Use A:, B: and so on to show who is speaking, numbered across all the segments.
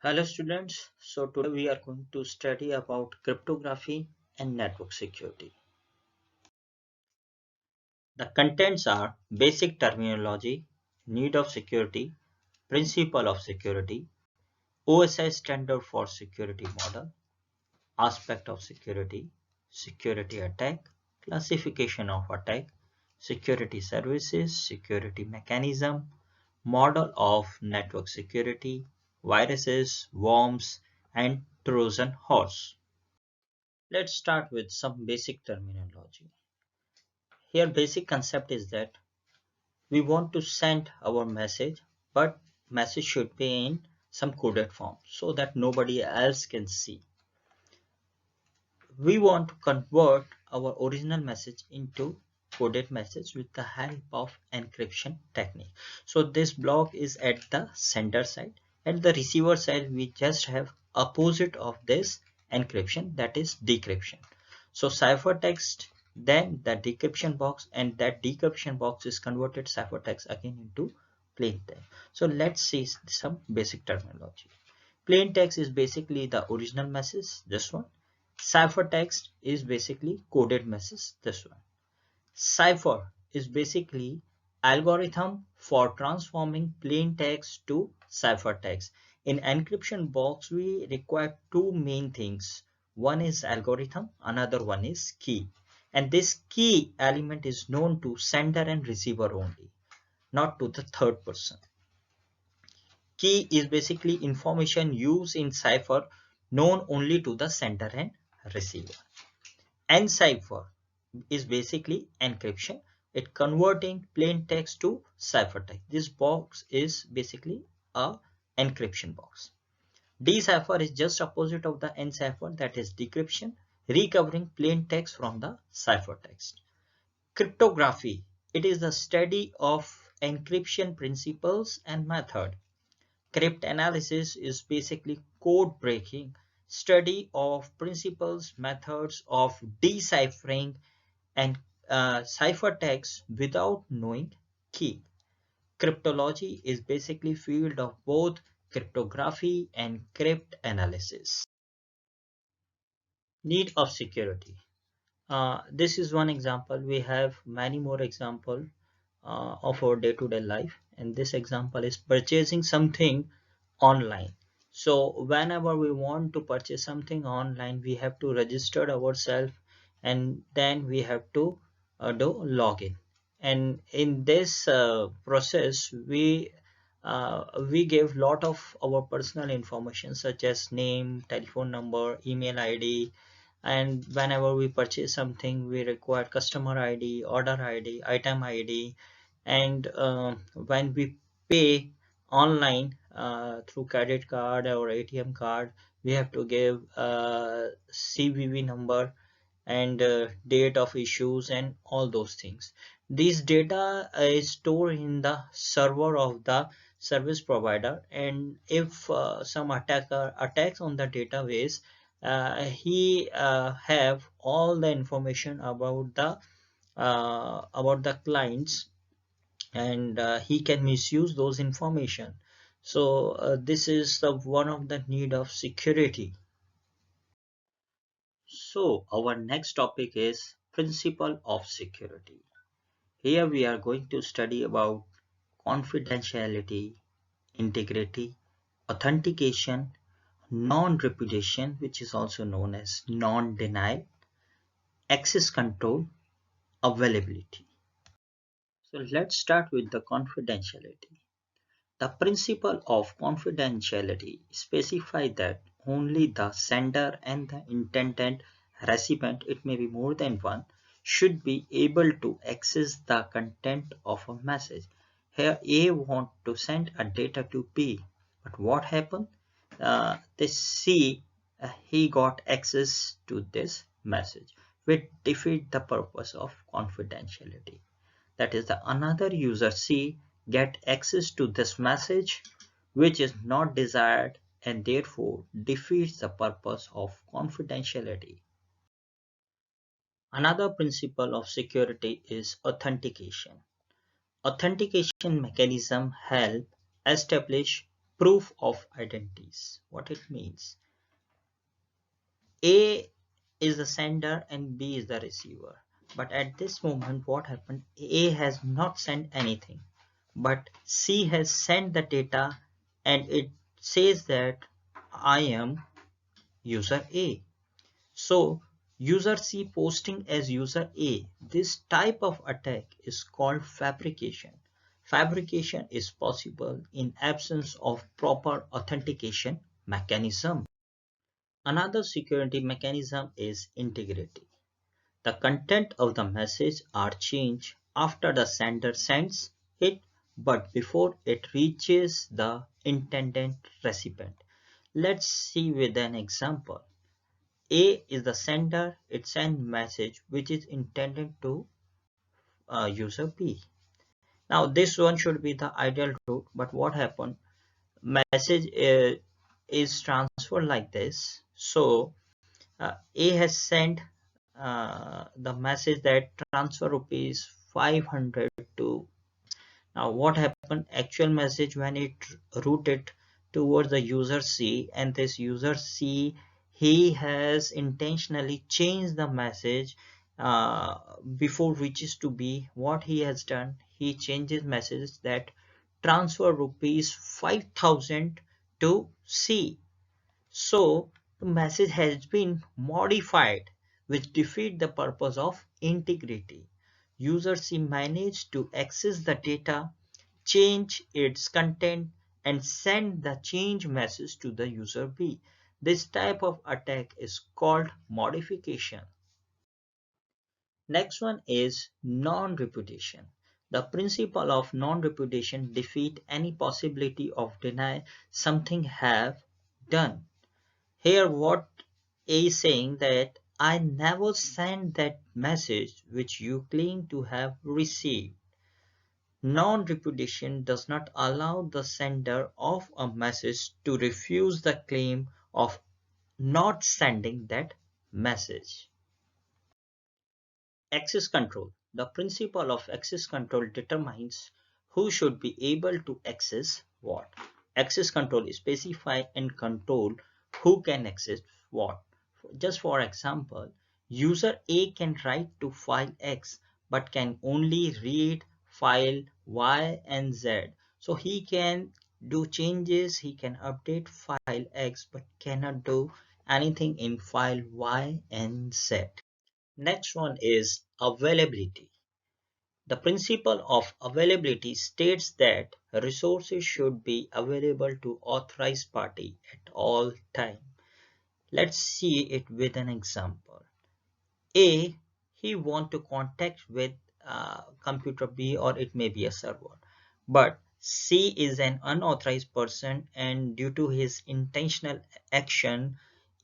A: Hello students, so today we are going to study about cryptography and network security. The contents are basic terminology, need of security, principle of security, OSI standard for security model, aspect of security, security attack, classification of attack, security services, security mechanism, model of network security, viruses, worms, and Trojan horse. Let's start with some basic terminology. Here basic concept is that we want to send our message, but message should be in some coded form so that nobody else can see. We want to convert our original message into coded message with the help of encryption technique. So this block is at the sender side. At the receiver side, we just have opposite of this encryption, that is decryption. So ciphertext, then the decryption box, and that decryption box is converted ciphertext again into plain text. So let's see some basic terminology. Plain text is basically the original message, this one. Ciphertext is basically coded message, this one. Cipher is basically algorithm for transforming plain text to ciphertext. In encryption box, we require two main things. One is algorithm, another one is key. And this key element is known to sender and receiver only, not to the third person. Key is basically information used in cipher known only to the sender and receiver. Encipher is basically encryption. It converting plain text to ciphertext. This box is basically a encryption box. Decipher is just opposite of the encipher, that is decryption, recovering plain text from the ciphertext. Cryptography, it is the study of encryption principles and method. Cryptanalysis is basically code breaking, study of principles, methods of deciphering and ciphertext without knowing key. Cryptology is basically field of both cryptography and cryptanalysis. Need of security. This is one example. We have many more examples of our day-to-day life, and this example is purchasing something online. So whenever we want to purchase something online, we have to register ourselves, and then we have to do login. And in this process, we give lot of our personal information such as name, telephone number, email ID, and whenever we purchase something, we require customer ID, order ID, item ID, and when we pay online through credit card or ATM card, we have to give CVV number and date of issues and all those things. This data is stored in the server of the service provider, and if some attacker attacks on the database, he have all the information about the clients, and he can misuse those information. So this is the one of the need of security. So our next topic is principle of security. Here we are going to study about confidentiality, integrity, authentication, non-repudiation, which is also known as non-denial, access control, availability. So let's start with the confidentiality. The principle of confidentiality specifies that only the sender and the intended recipient, it may be more than one, should be able to access the content of a message. Here A want to send a data to B, but what happened? They see he got access to this message, which defeat the purpose of confidentiality. That is, the another user C get access to this message which is not desired, and therefore defeats the purpose of confidentiality. Another principle of security is authentication. Authentication mechanism help establish proof of identities. What it means? A is the sender and B is the receiver. But at this moment, what happened? A has not sent anything, but C has sent the data and it says that I am user A. So user C posting as user A. This type of attack is called fabrication. Fabrication is possible in absence of proper authentication mechanism. Another security mechanism is integrity. The content of the message are changed after the sender sends it, but before it reaches the intended recipient. Let's see with an example. A is the sender, it sends message which is intended to user B. Now this one should be the ideal route, but what happened? Message is transferred like this. So A has sent the message that transfer rupees 500 to. Now what happened? Actual message when it routed towards the user C, and this user C, he has intentionally changed the message before reaches to B. What he has done? He changes messages that transfer rupees 5,000 to C. So the message has been modified, which defeat the purpose of integrity. User C managed to access the data, change its content, and send the change message to the user B. This type of attack is called modification. Next one is non-repudiation. The principle of non-repudiation defeat any possibility of deny something have done. Here what A is saying that I never sent that message which you claim to have received. Non-repudiation does not allow the sender of a message to refuse the claim of not sending that message. Access control. The principle of access control determines who should be able to access what. Access control is specify and control who can access what. Just for example, user A can write to file X but can only read file Y and Z. So he can do changes, he can update file X but cannot do anything in file Y and Z. Next one is availability. The principle of availability states that resources should be available to authorized party at all time. Let's see it with an example. A, he want to contact with computer B, or it may be a server. But C is an unauthorized person, and due to his intentional action,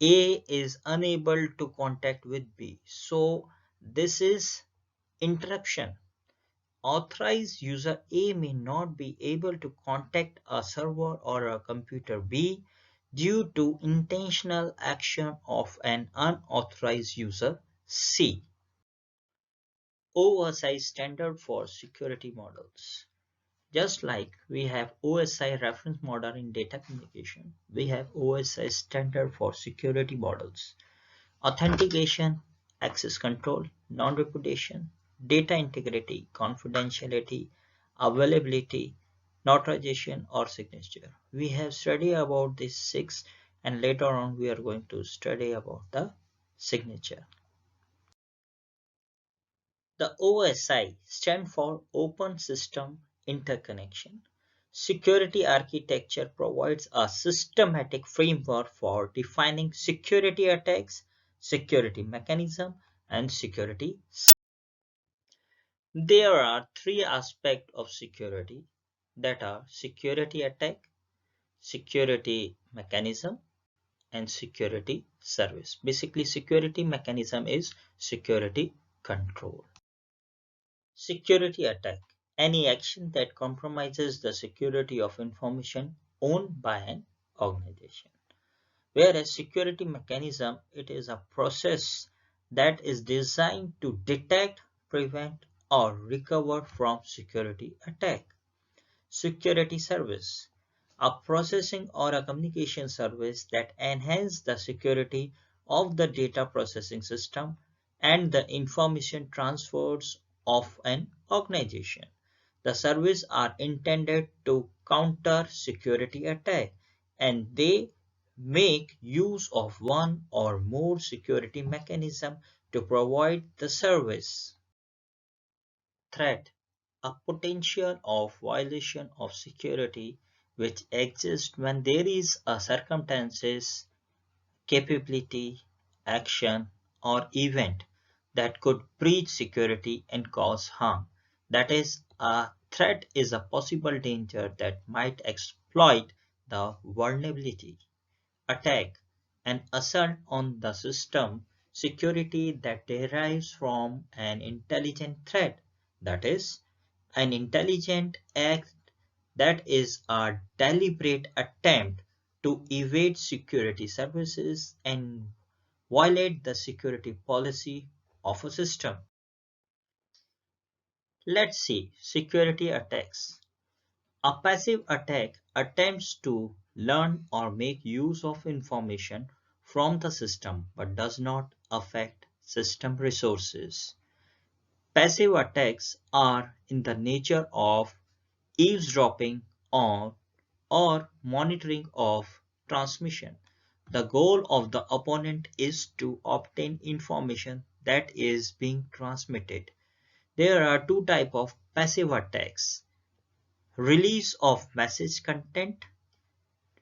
A: A is unable to contact with B. So this is interruption. Authorized user A may not be able to contact a server or a computer B due to intentional action of an unauthorized user C. OSI standard for security models. Just like we have OSI reference model in data communication, we have OSI standard for security models. Authentication, access control, non-repudiation, data integrity, confidentiality, availability, notarization or signature. We have studied about these six, and later on we are going to study about the signature. The OSI stands for Open System Interconnection. Security architecture provides a systematic framework for defining security attacks, security mechanism, and security. There are three aspects of security, that are security attack, security mechanism, and security service. Basically, security mechanism is security control. Security attack: any action that compromises the security of information owned by an organization. Whereas security mechanism, it is a process that is designed to detect, prevent, or recover from security attack. Security service: a processing or a communication service that enhance the security of the data processing system and the information transfers of an organization. The services are intended to counter security attack, and they make use of one or more security mechanism to provide the service. Threat: a potential of violation of security which exists when there is a circumstances, capability, action, or event that could breach security and cause harm. That is, a threat is a possible danger that might exploit the vulnerability, attack, and assault on the system security that derives from an intelligent threat. That is, an intelligent act that is a deliberate attempt to evade security services and violate the security policy of a system. Let's see security attacks. A passive attack attempts to learn or make use of information from the system but does not affect system resources. Passive attacks are in the nature of eavesdropping on or monitoring of transmission. The goal of the opponent is to obtain information that is being transmitted. There are two types of passive attacks: release of message content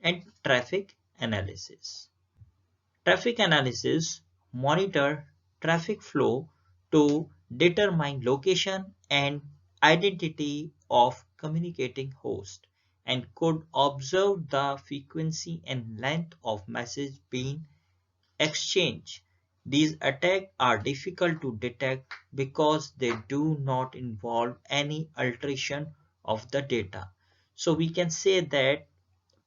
A: and traffic analysis. Traffic analysis monitor traffic flow to determine location and identity of communicating host and could observe the frequency and length of message being exchanged. These attacks are difficult to detect because they do not involve any alteration of the data. So we can say that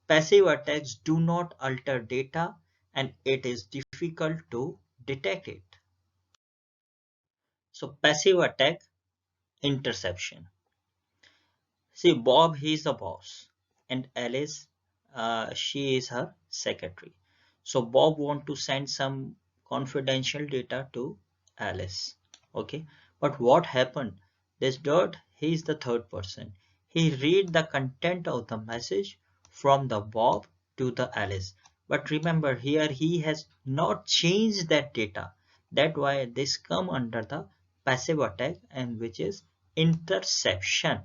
A: passive attacks do not alter data and it is difficult to detect it. So passive attack: interception. See, Bob, he is the boss, and Alice, she is her secretary. So Bob want to send some confidential data to Alice. Okay, but what happened? This Dirt, he is the third person. He read the content of the message from the Bob to the Alice. But remember here he has not changed that data. That's why this come under the passive attack and which is interception.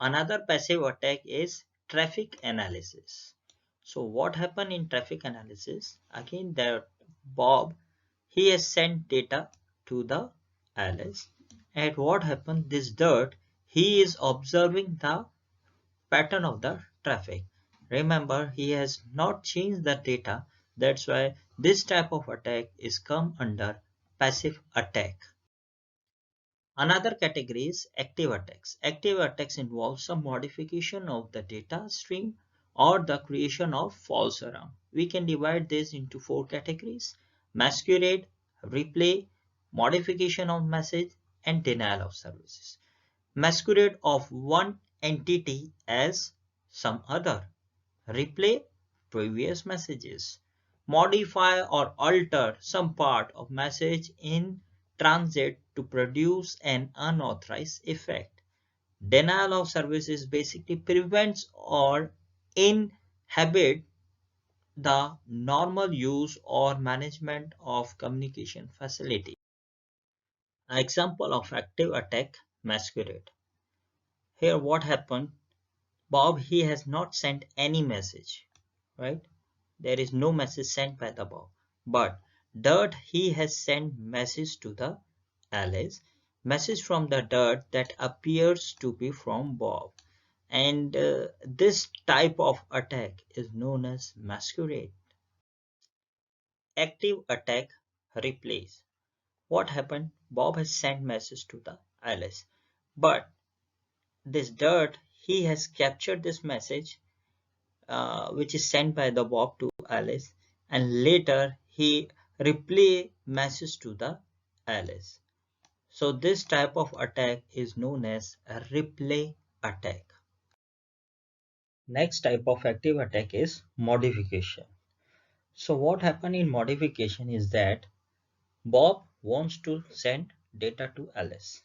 A: Another passive attack is traffic analysis. So what happened in traffic analysis? Again, that Bob, he has sent data to the Alice. And what happened? This Dirt, he is observing the pattern of the traffic. Remember, he has not changed the data. That's why this type of attack is come under passive attack. Another category is active attacks. Active attacks involve some modification of the data stream or the creation of false alarm. We can divide this into four categories: masquerade, replay, modification of message, and denial of services. Masquerade of one entity as some other. Replay previous messages. Modify or alter some part of message in transit to produce an unauthorized effect. Denial of services basically prevents or inhibit the normal use or management of communication facility. An example of active attack: masquerade. Here what happened? Bob, he has not sent any message, right? There is no message sent by the Bob. But Dirt, he has sent message to the Alice. Message from the Dirt that appears to be from Bob. And this type of attack is known as masquerade. Active attack: replace. What happened? Bob has sent message to the Alice. But this Dirt, he has captured this message which is sent by the Bob to Alice, and later he replay message to the Alice. So this type of attack is known as a replay attack. Next type of active attack is modification. So what happened in modification is that Bob wants to send data to Alice.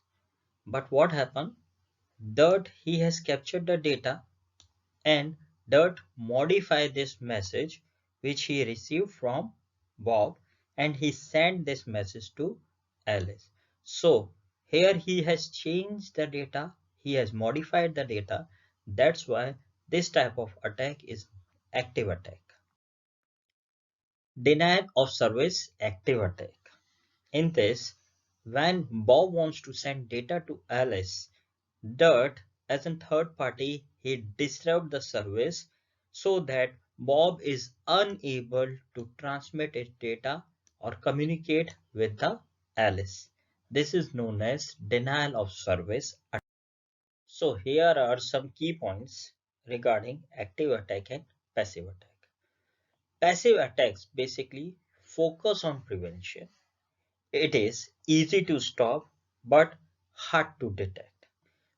A: But what happened? That he has captured the data and Dirt modify this message which he received from Bob and he sent this message to Alice. So here he has changed the data, he has modified the data. That's why this type of attack is active attack. Denial of service active attack. In this, when Bob wants to send data to Alice, Dirt, as a third party, he disrupts the service so that Bob is unable to transmit its data or communicate with the Alice. This is known as denial of service. So here are some key points regarding active attack and passive attack. Passive attacks basically focus on prevention. It is easy to stop but hard to detect.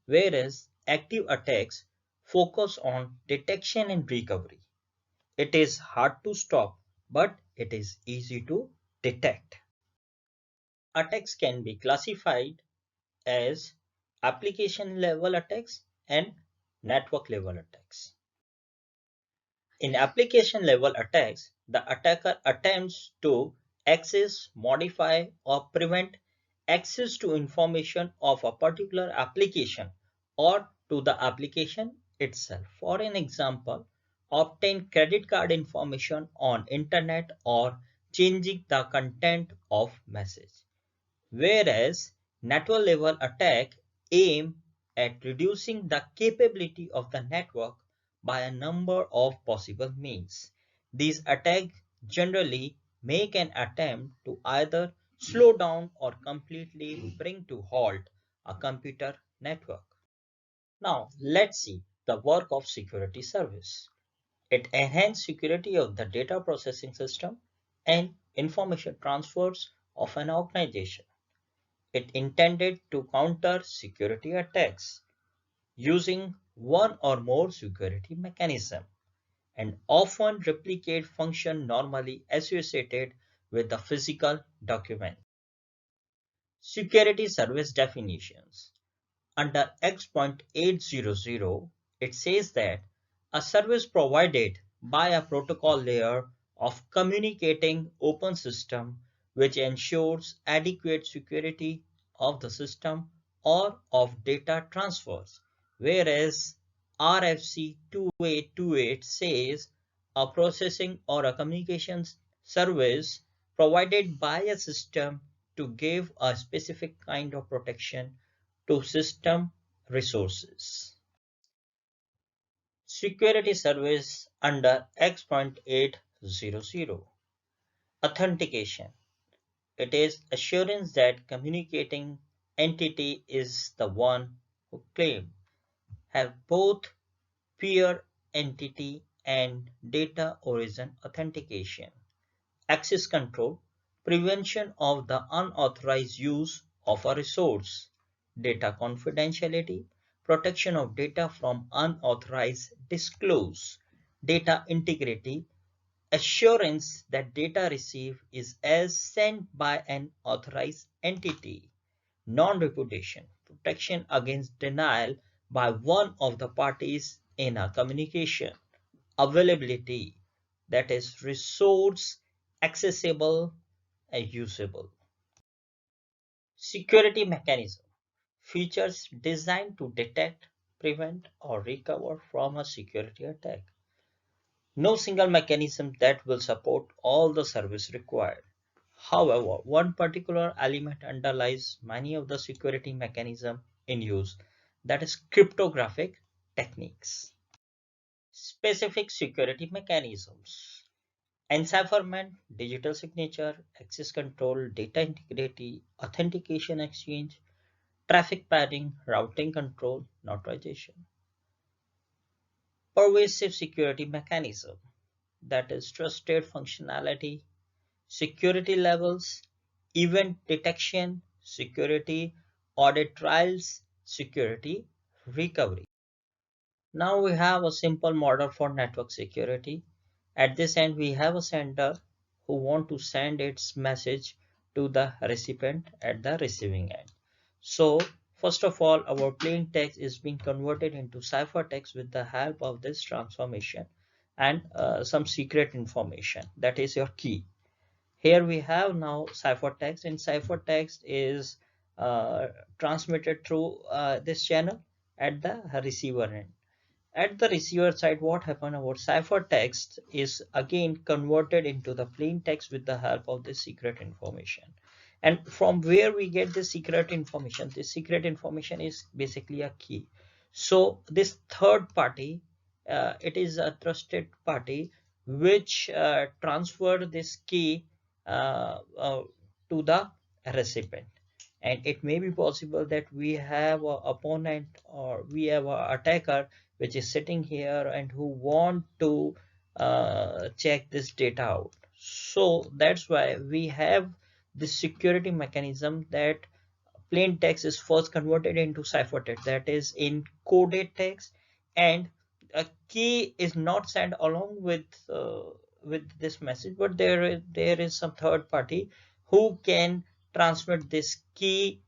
A: Whereas active attacks focus on detection and recovery. It is hard to stop, but it is easy to detect. Attacks can be classified as application level attacks and network level attacks. In application level attacks, the attacker attempts to access, modify, or prevent access to information of a particular application or to the application itself. For an example, obtain credit card information on internet or changing the content of message. Whereas network level attack aim at reducing the capability of the network by a number of possible means. These attacks generally make an attempt to either slow down or completely bring to halt a computer network. Now let's see the work of security service. It enhances security of the data processing system and information transfers of an organization. It intended to counter security attacks using one or more security mechanism and often replicate function normally associated with the physical document. Security service definitions. Under X.800, it says that a service provided by a protocol layer of communicating open system which ensures adequate security of the system or of data transfers, whereas RFC 2828 says a processing or a communications service provided by a system to give a specific kind of protection to system resources. Security service under X.800. Authentication. It is assurance that communicating entity is the one who claim have both peer entity and data origin authentication. Access control, prevention of the unauthorized use of a resource, data confidentiality, protection of data from unauthorized disclose, data integrity, assurance that data received is as sent by an authorized entity, non-repudiation, protection against denial by one of the parties in a communication, availability, that is resource accessible and usable. Security mechanism, features designed to detect, prevent, or recover from a security attack. No single mechanism that will support all the service required. However, one particular element underlies many of the security mechanism in use, that is cryptographic techniques. Specific security mechanisms. Encipherment, digital signature, access control, data integrity, authentication exchange, traffic padding, routing control, notarization. Pervasive security mechanism, that is trusted functionality, security levels, event detection, security audit trials, security recovery. Now we have a simple model for network security. At this end, we have a sender who want to send its message to the recipient at the receiving end. So first of all, our plain text is being converted into ciphertext with the help of this transformation and some secret information, that is your key. Here we have now ciphertext, and ciphertext is uh, transmitted through this channel at the receiver end. At the receiver side, what happened, our ciphertext is again converted into the plain text with the help of the secret information. And from where we get the secret information? This secret information is basically a key. So this third party, it is a trusted party which transfer this key to the recipient. And it may be possible that we have a opponent or we have a attacker which is sitting here and who want to check this data out. So that's why we have this security mechanism that plain text is first converted into ciphertext, that is encoded text, and a key is not sent along with this message, but there is some third party who can transmit this key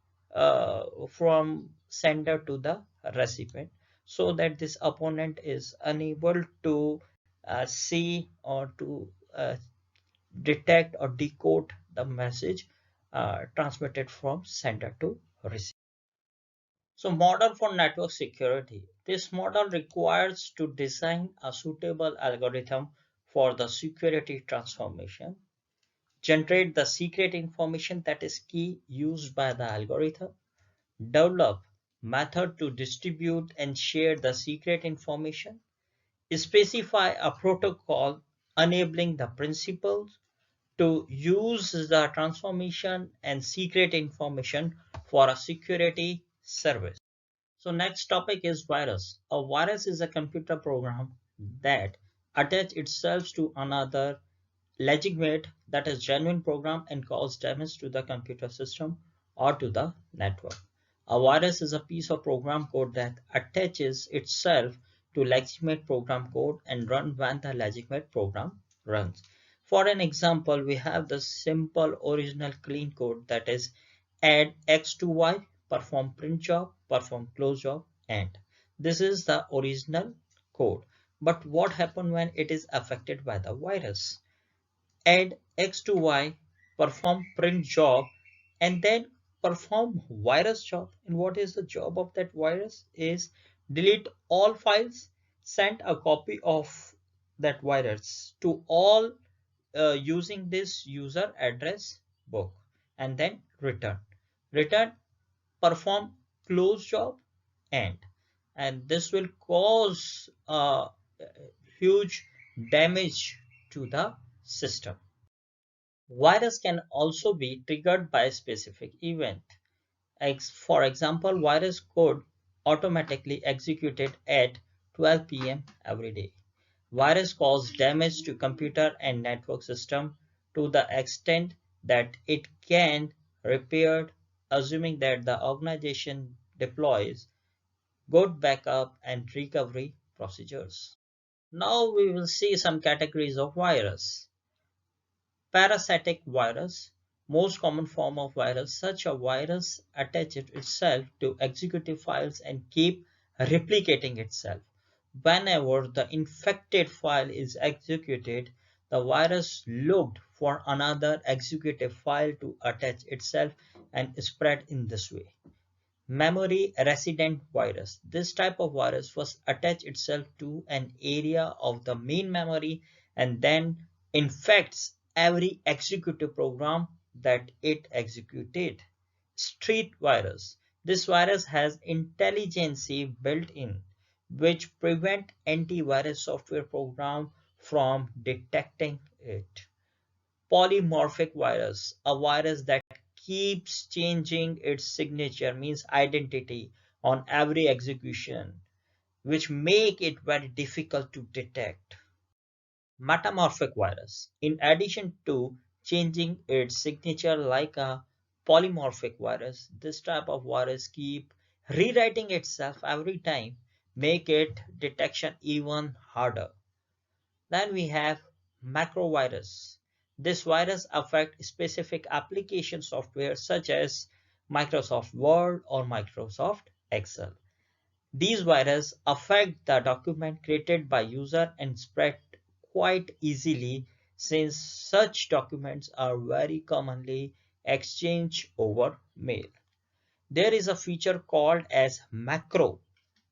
A: from sender to the recipient, so that this opponent is unable to see or to detect or decode the message transmitted from sender to receiver. So model for network security. This model requires to design a suitable algorithm for the security transformation, generate the secret information that is key used by the algorithm, develop method to distribute and share the secret information, specify a protocol enabling the principals to use the transformation and secret information for a security service. So next topic is virus. A virus is a computer program that attaches itself to another legitimate, that is genuine program, and cause damage to the computer system or to the network. A virus is a piece of program code that attaches itself to legitimate program code and run when the legitimate program runs. For an example, we have the simple original clean code, that is add x to y, perform print job, perform close job, and this is the original code. But what happens when it is affected by the virus? Add x to y, perform print job, and then perform virus job. And what is the job of that virus? Is delete all files, send a copy of that virus to all using this user address book, and then return, perform close job, end. And this will cause huge damage to the system. Virus can also be triggered by a specific event. For example, virus code automatically executed at 12 p.m. every day. Virus cause damage to computer and network system to the extent that it can repaired, assuming that the organization deploys good backup and recovery procedures. Now we will see some categories of virus. Parasitic virus, most common form of virus. Such a virus attaches itself to executive files and keep replicating itself. Whenever the infected file is executed, the virus looked for another executive file to attach itself and spread in this way. Memory resident virus. This type of virus first attach itself to an area of the main memory and then infects every executive program that it executed. Street virus. This virus has intelligence built in which prevent antivirus software program from detecting it. Polymorphic virus, a virus that keeps changing its signature, means identity, on every execution, which make it very difficult to detect. Metamorphic virus, in addition to changing its signature like a polymorphic virus, this type of virus keep rewriting itself every time make it detection even harder. Then we have macrovirus. This virus affect specific application software such as Microsoft Word or Microsoft Excel. These viruses affect the document created by user and spread quite easily since such documents are very commonly exchanged over mail. There is a feature called as macro.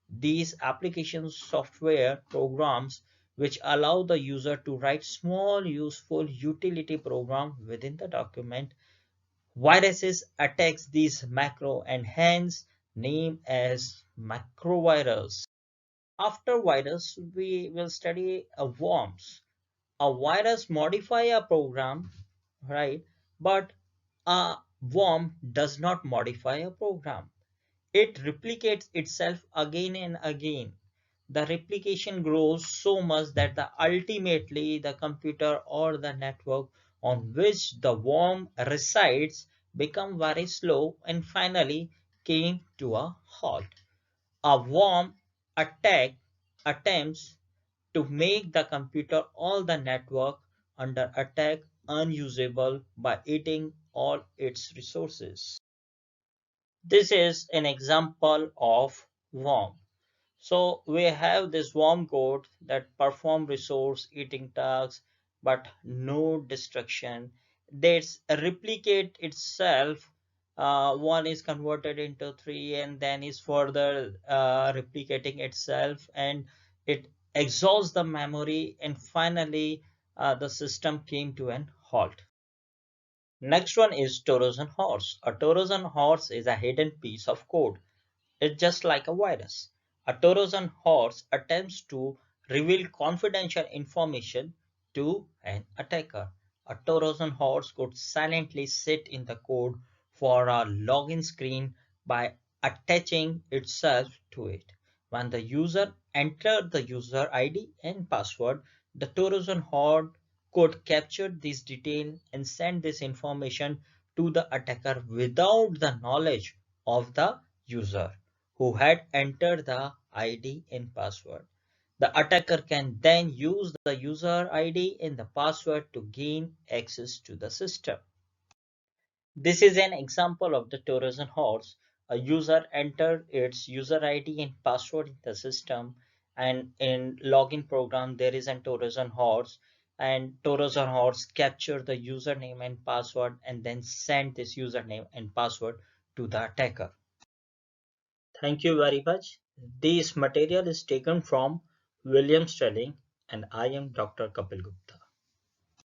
A: These application software programs which allow the user to write small useful utility program within the document. Viruses attacks these macro and hence name as macrovirus. After virus, we will study a worms. A virus modify a program, right? But a worm does not modify a program. It replicates itself again and again. The replication grows so much that ultimately the computer or the network on which the worm resides become very slow and finally came to a halt. A worm attack attempts to make the computer or the network under attack unusable by eating all its resources. This is an example of worm. So we have this worm code that perform resource eating tasks but no destruction. That's replicate itself. One is converted into three and then is further replicating itself and it exhausts the memory and finally the system came to an halt. Next one is Trojan horse. A Trojan horse is a hidden piece of code. It's just like a virus. A Trojan horse attempts to reveal confidential information to an attacker. A Trojan horse could silently sit in the code for a login screen by attaching itself to it. When the user entered the user ID and password, the Trojan horse could capture this detail and send this information to the attacker without the knowledge of the user who had entered the ID and password. The attacker can then use the user ID and the password to gain access to the system. This is an example of the Trojan horse. A user entered its user ID and password in the system, and in login program there is a Trojan horse, and Trojan horse capture the username and password and then send this username and password to the attacker. Thank you very much. This material is taken from William Stelling and I am Dr. Kapil Gupta.